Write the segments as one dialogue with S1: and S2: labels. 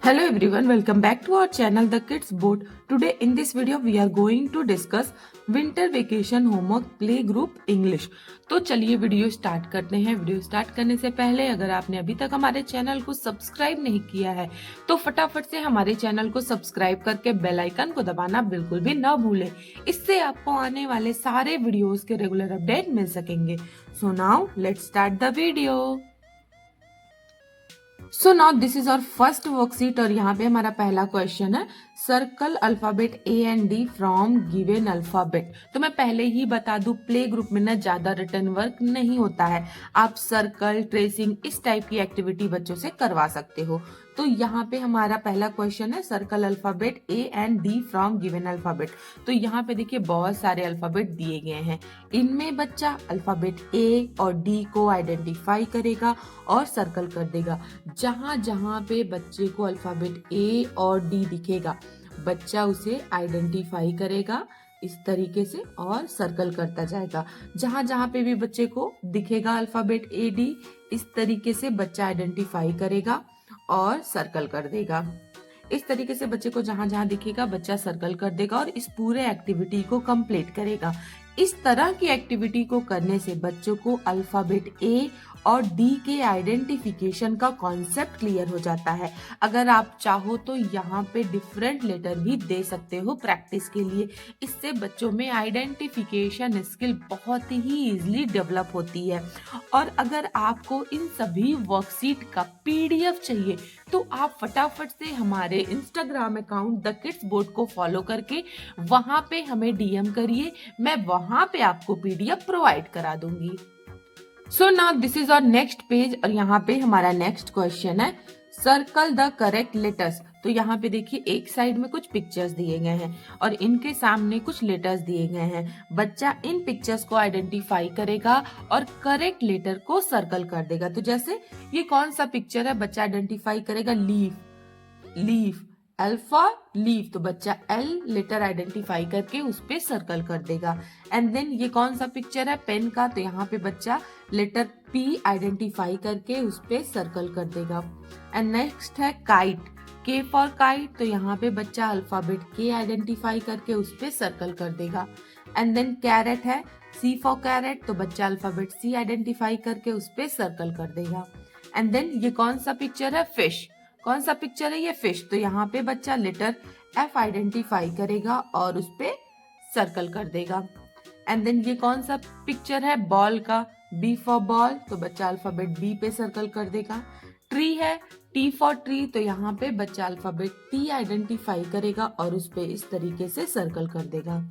S1: Hello everyone, welcome back to our channel The Kids Board. Today in this video we are going to discuss winter vacation homework play group English. तो चलिए video start करते हैं। Video start करने से पहले अगर आपने अभी तक हमारे चैनल को सब्सक्राइब नहीं किया है तो फटाफट से हमारे चैनल को सब्सक्राइब करके बेल आइकन को दबाना बिल्कुल भी न भूलें। इससे आपको आने वाले सारे वीडियोस के रेगुलर अपडेट मिल सकेंगे। So now let's start the video. So now this is our first worksheet और यहाँ पे हमारा पहला क्वेश्चन है circle alphabet A and D from given alphabet. तो मैं पहले ही बता दूं प्ले ग्रुप में ना ज्यादा रिटर्न वर्क नहीं होता है, आप सर्कल ट्रेसिंग इस टाइप की एक्टिविटी बच्चों से करवा सकते हो। तो यहाँ पे हमारा पहला क्वेश्चन है circle alphabet A and D from given alphabet. तो यहाँ पे देखिए बहुत सारे अल्फाबेट दिए गए हैं, इनमें बच्चा अल्फाबेट ए और डी को आइडेंटिफाई करेगा और सर्कल कर देगा। जहां जहां पे बच्चे को अल्फाबेट ए और डी दिखेगा बच्चा उसे आइडेंटिफाई करेगा इस तरीके से और सर्कल करता जाएगा। जहां जहां पे भी बच्चे को दिखेगा अल्फाबेट ए डी इस तरीके से बच्चा आइडेंटिफाई करेगा और सर्कल कर देगा। इस तरीके से बच्चे को जहां जहां दिखेगा बच्चा सर्कल कर देगा और इस पूरे एक्टिविटी को कंप्लीट करेगा। इस तरह की एक्टिविटी को करने से बच्चों को अल्फाबेट ए और डी के आइडेंटिफिकेशन का कॉन्सेप्ट क्लियर हो जाता है। अगर आप चाहो तो यहाँ पे डिफरेंट लेटर भी दे सकते हो प्रैक्टिस के लिए। इससे बच्चों में आइडेंटिफिकेशन स्किल बहुत ही इजीली डेवलप होती है। और अगर आपको इन सभी वर्कशीट का पीडीएफ चाहिए तो आप फटाफट से हमारे Instagram account the kids board को फॉलो करके वहां पे हमें डीएम करिए, मैं वहां पे आपको पीडीएफ प्रोवाइड करा दूंगी। So now this is our next page और यहाँ पे हमारा नेक्स्ट क्वेश्चन है सर्कल द करेक्ट लेटर्स। तो यहाँ पे देखिए एक साइड में कुछ पिक्चर्स दिए गए हैं और इनके सामने कुछ लेटर्स दिए गए हैं। बच्चा इन पिक्चर्स को आइडेंटिफाई करेगा और करेक्ट लेटर को सर्कल कर देगा। तो जैसे ये कौन सा पिक्चर है बच्चा आइडेंटिफाई करेगा लीफ, लीफ अल्फा लीफ, तो बच्चा एल लेटर आइडेंटिफाई करके उस पे सर्कल कर देगा। एंड देन ये कौन सा पिक्चर है पेन का, तो यहाँ पे बच्चा लेटर पी आइडेंटिफाई करके उस पे सर्कल कर देगा। एंड नेक्स्ट है काइट, के फॉर काइट, तो यहाँ पे बच्चा अल्फाबेट के आइडेंटिफाई करके उस पे सर्कल कर देगा। एंड देन कैरेट है, सी फॉर कैरेट, तो बच्चा अल्फाबेट सी आइडेंटिफाई करके उस पे सर्कल कर देगा। एंड देन ये कौन सा पिक्चर है फिश, कौन सा पिक्चर है ये फिश, तो यहाँ पे बच्चा लेटर एफ आइडेंटिफाई करेगा और उस पे सर्कल कर देगा। एंड देन ये कौन सा पिक्चर है बॉल का, बी फॉर बॉल, तो बच्चा अल्फाबेट बी पे सर्कल कर देगा। ट्री है, टी फॉर ट्री, तो यहाँ पे बच्चा अल्फाबेट टी आइडेंटिफाई करेगा और उस पे इस तरीके से सर्कल कर देगा।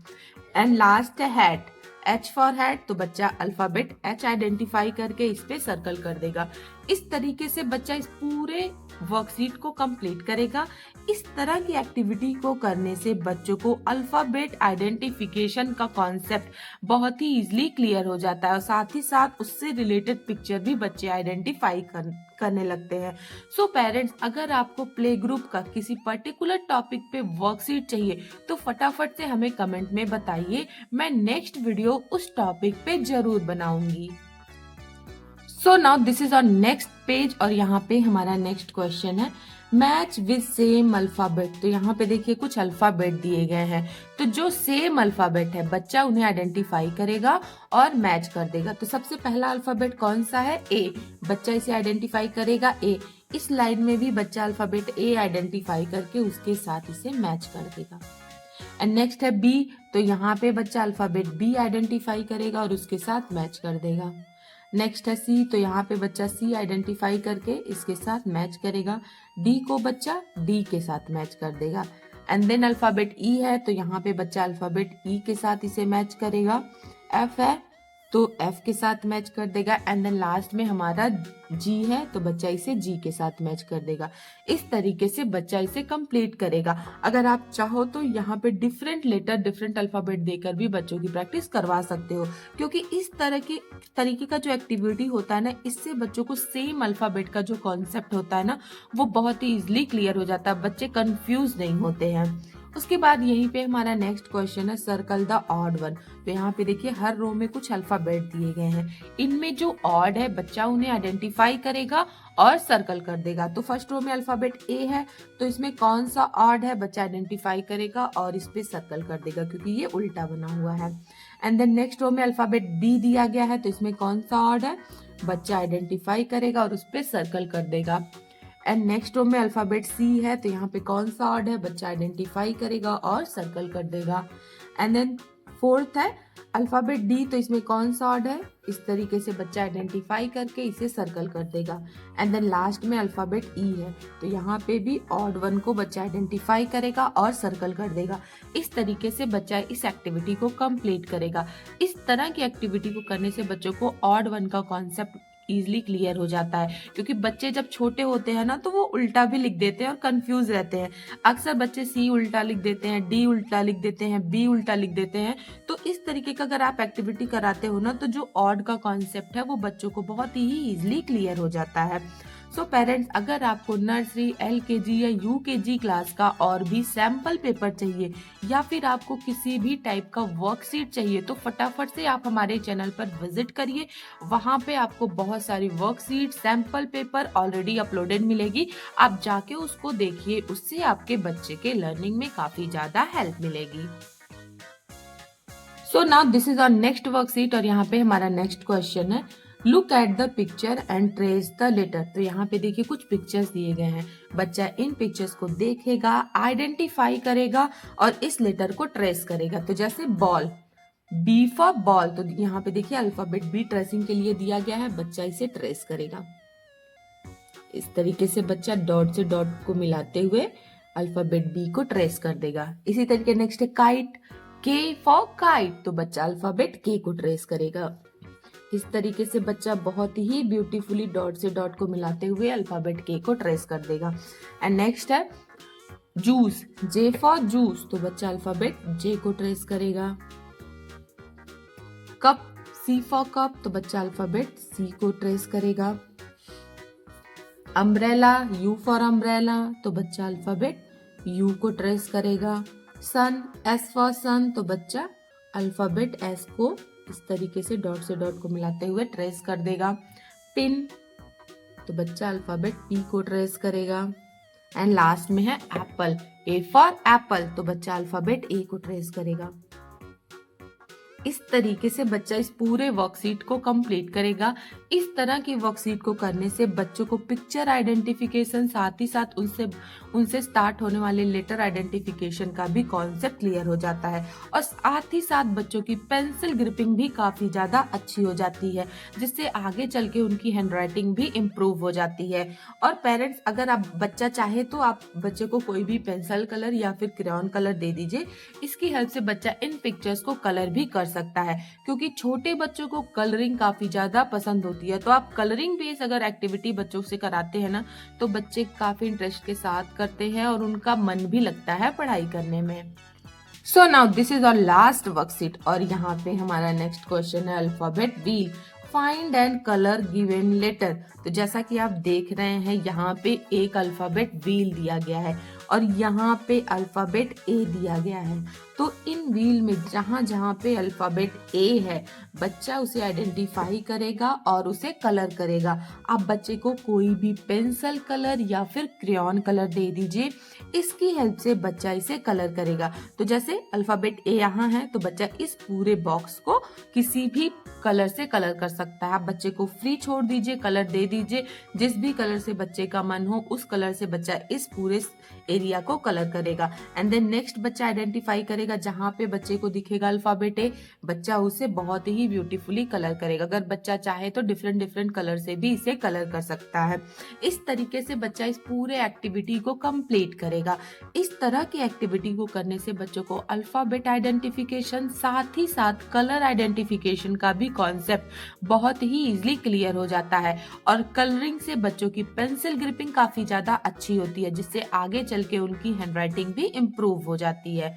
S1: एंड लास्ट है हैट, एच फॉर हैट, तो बच्चा अल्फाबेट एच आइडेंटिफाई करके इस पे सर्कल कर देगा। इस तरीके से बच्चा इस पूरे वर्कशीट को कंप्लीट करेगा। इस तरह की एक्टिविटी को करने से बच्चों को अल्फाबेट आइडेंटिफिकेशन का कॉन्सेप्ट बहुत ही इजीली क्लियर हो जाता है और साथ ही साथ उससे रिलेटेड पिक्चर भी बच्चे आइडेंटिफाई करने लगते हैं। सो पेरेंट्स, अगर आपको प्ले ग्रुप का किसी पर्टिकुलर टॉपिक पे वर्कशीट चाहिए तो फटाफट से हमें कमेंट में बताइए, मैं नेक्स्ट वीडियो उस टॉपिक पे जरूर बनाऊंगी। So now this is our next page और यहाँ पे हमारा नेक्स्ट क्वेश्चन है मैच विद सेम अल्फाबेट। तो यहाँ पे देखिए कुछ अल्फाबेट दिए गए हैं, तो जो सेम अल्फाबेट है बच्चा उन्हें आइडेंटिफाई करेगा और मैच कर देगा। तो सबसे पहला अल्फाबेट कौन सा है ए, बच्चा इसे आइडेंटिफाई करेगा ए। इस लाइन में भी बच्चा अल्फाबेट ए आइडेंटिफाई करके उसके साथ इसे मैच कर देगा। एंड नेक्स्ट है बी, तो यहाँ पे बच्चा अल्फाबेट बी आइडेंटिफाई करेगा और उसके साथ मैच कर देगा। नेक्स्ट है सी, तो यहाँ पे बच्चा सी आइडेंटिफाई करके इसके साथ मैच करेगा। डी को बच्चा डी के साथ मैच कर देगा। एंड देन अल्फाबेट ई है, तो यहाँ पे बच्चा अल्फाबेट ई के साथ इसे मैच करेगा। एफ है तो एफ के साथ मैच कर देगा। एंड देन लास्ट में हमारा जी है, तो बच्चा इसे जी के साथ मैच कर देगा। इस तरीके से बच्चा इसे कंप्लीट करेगा। अगर आप चाहो तो यहाँ पे डिफरेंट लेटर डिफरेंट अल्फाबेट देकर भी बच्चों की प्रैक्टिस करवा सकते हो, क्योंकि इस तरीके का जो एक्टिविटी होता है ना, इससे बच्चों को सेम अल्फाबेट का जो कॉन्सेप्ट होता है ना वो बहुत ही इजिली क्लियर हो जाता है, बच्चे कंफ्यूज नहीं होते हैं। उसके बाद यहीं पे हमारा नेक्स्ट क्वेश्चन है सर्कल द ऑड वन। तो यहाँ पे देखिए हर रो में कुछ अल्फाबेट दिए गए हैं, इनमें जो ऑड है बच्चा उन्हें आइडेंटिफाई करेगा और सर्कल कर देगा। तो फर्स्ट रो में अल्फाबेट ए है, तो इसमें कौन सा ऑड है बच्चा आइडेंटिफाई करेगा और इस पे सर्कल कर देगा क्योंकि ये उल्टा बना हुआ है। एंड देन नेक्स्ट रो में अल्फाबेट बी दिया गया है, तो इसमें कौन सा ऑड है बच्चा आइडेंटिफाई करेगा और उस पे सर्कल कर देगा। एंड नेक्स्ट रो में अल्फाबेट सी है, तो यहाँ पे कौन सा ऑड है बच्चा आइडेंटिफाई करेगा और सर्कल कर देगा। एंड देन फोर्थ है अल्फाबेट डी, तो इसमें कौन सा ऑड है इस तरीके से बच्चा आइडेंटिफाई करके इसे सर्कल कर देगा। एंड देन लास्ट में अल्फाबेट ई है, तो यहाँ पे भी ऑड वन को बच्चा आइडेंटिफाई करेगा और सर्कल कर देगा। इस तरीके से बच्चा इस एक्टिविटी को कंप्लीट करेगा। इस तरह की एक्टिविटी को करने से बच्चों को ऑड वन का कॉन्सेप्ट इजिली क्लियर हो जाता है, क्योंकि बच्चे जब छोटे होते हैं ना तो वो उल्टा भी लिख देते हैं और कंफ्यूज रहते हैं। अक्सर बच्चे सी उल्टा लिख देते हैं, डी उल्टा लिख देते हैं, बी उल्टा लिख देते हैं। तो इस तरीके का अगर आप एक्टिविटी कराते हो ना तो जो ऑड का कॉन्सेप्ट है वो बच्चों को बहुत ही इजिली क्लियर हो जाता है। सो पेरेंट्स, अगर आपको नर्सरी, LKG या UKG क्लास का और भी सैंपल पेपर चाहिए या फिर आपको किसी भी टाइप का वर्कशीट चाहिए तो फटाफट से आप हमारे चैनल पर विजिट करिए। वहां पे आपको बहुत सारी worksheet, sample paper already uploaded मिलेगी। आप जाके उसको देखिए, उससे आपके बच्चे के लर्निंग में काफी ज्यादा हेल्प मिलेगी। So now this is our next worksheet और यहाँ पे हमारा नेक्स्ट क्वेश्चन है look at the picture and trace the letter. तो यहाँ पे देखिए कुछ पिक्चर्स दिए गए हैं, बच्चा इन पिक्चर्स को देखेगा, आइडेंटिफाई करेगा और इस लेटर को ट्रेस करेगा। तो जैसे बॉल, बी फॉर बॉल, तो यहाँ पे देखिए अल्फाबेट बी ट्रेसिंग के लिए दिया गया है, बच्चा इसे ट्रेस करेगा। इस तरीके से बच्चा डॉट से डॉट को मिलाते हुए अल्फाबेट बी को ट्रेस कर देगा। इसी तरीके नेक्स्ट है काइट, के फॉर काइट, तो बच्चा अल्फाबेट के को ट्रेस करेगा। इस तरीके से बच्चा बहुत ही ब्यूटीफुली डॉट से डॉट को मिलाते हुए अल्फाबेट के को ट्रेस कर देगा। एंड नेक्स्ट है जूस, जे फॉर जूस, तो बच्चा अल्फाबेट जे को ट्रेस करेगा। कप, सी फॉर कप, तो बच्चा अल्फाबेट सी को ट्रेस करेगा। अम्ब्रेला, यू फॉर अम्ब्रेला, तो बच्चा अल्फाबेट यू को ट्रेस करेगा। सन, एस फॉर सन, तो बच्चा अल्फाबेट एस को इस तरीके से डॉट से डॉट को मिलाते हुए ट्रेस कर देगा। पिन, तो बच्चा अल्फाबेट पी को ट्रेस करेगा। एंड लास्ट में है एप्पल, ए फॉर एप्पल, तो बच्चा अल्फाबेट ए को ट्रेस करेगा। इस तरीके से बच्चा इस पूरे वर्कशीट को कंप्लीट करेगा। इस तरह की वर्कशीट को करने से बच्चों को पिक्चर आइडेंटिफिकेशन, साथ ही साथ उनसे स्टार्ट होने वाले लेटर आइडेंटिफिकेशन का भी कॉन्सेप्ट क्लियर हो जाता है और साथ ही साथ बच्चों की पेंसिल ग्रिपिंग भी काफी ज्यादा अच्छी हो जाती है, जिससे आगे चल के उनकी हैंडराइटिंग भी इम्प्रूव हो जाती है। और पेरेंट्स, अगर आप बच्चा चाहे तो आप बच्चे को कोई भी पेंसिल कलर या फिर क्रेयॉन कलर दे दीजिए। इसकी हेल्प से बच्चा इन पिक्चर्स को कलर भी कर सकता है, क्योंकि छोटे बच्चों को कलरिंग काफी ज्यादा पसंद होती है। तो आप कलरिंग बेस अगर एक्टिविटी बच्चों से कराते हैं ना तो बच्चे काफी इंटरेस्ट के साथ करते हैं और उनका मन भी लगता है पढ़ाई करने में। So now this is our last worksheet और यहाँ पे हमारा नेक्स्ट क्वेश्चन है alphabet wheel, find and colour given letter. तो जैसा कि आप देख रहे हैं यहाँ पे एक अल्फाबेट व्हील दिया गया है और यहाँ पे अल्फाबेट ए दिया गया है। तो इन व्हील में जहां जहां पे अल्फाबेट ए है बच्चा उसे आइडेंटिफाई करेगा और उसे कलर करेगा। आप बच्चे को कोई भी पेंसिल कलर या फिर क्रेयॉन कलर दे दीजिए, इसकी हेल्प से बच्चा इसे कलर करेगा। तो जैसे अल्फाबेट ए यहाँ है तो बच्चा इस पूरे बॉक्स को किसी भी कलर से कलर कर सकता है। आप बच्चे को फ्री छोड़ दीजिए, कलर दे दीजिए, जिस भी कलर से बच्चे का मन हो उस कलर से बच्चा इस पूरे एरिया को कलर करेगा। एंड देन नेक्स्ट बच्चा आइडेंटिफाई करेगा, जहां पे बच्चे को दिखेगा अल्फाबेट ए, बच्चा उसे बहुत ही ब्यूटीफुली कलर करेगा। अगर बच्चा चाहे तो डिफरेंट डिफरेंट कलर से भी इसे कलर कर सकता है। इस तरीके से बच्चा इस पूरे एक्टिविटी को कंप्लीट करेगा। इस तरह की एक्टिविटी को करने से बच्चों को अल्फाबेट आइडेंटिफिकेशन साथ ही साथ कलर आइडेंटिफिकेशन का भी कॉन्सेप्ट बहुत ही इजीली क्लियर हो जाता है और कलरिंग से बच्चों की पेंसिल ग्रिपिंग काफी ज्यादा अच्छी होती है, जिससे आगे चल के उनकी हैंडराइटिंग भी इम्प्रूव हो जाती है।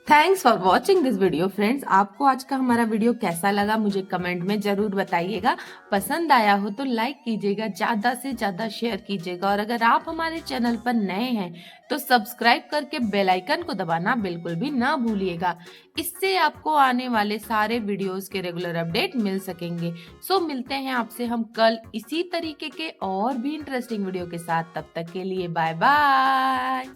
S1: Thanks for watching this video friends. आपको आज का हमारा वीडियो कैसा लगा मुझे कमेंट में जरूर बताइएगा। पसंद आया हो तो लाइक कीजिएगा, ज्यादा से ज्यादा शेयर कीजिएगा, और अगर आप हमारे चैनल पर नए हैं तो सब्सक्राइब करके बेल आइकन को दबाना बिल्कुल भी ना भूलिएगा। इससे आपको आने वाले सारे वीडियोस के रेगुलर अपडेट मिल सकेंगे। सो मिलते हैं आपसे हम कल इसी तरीके के और भी इंटरेस्टिंग वीडियो के साथ। तब तक के लिए बाय बाय।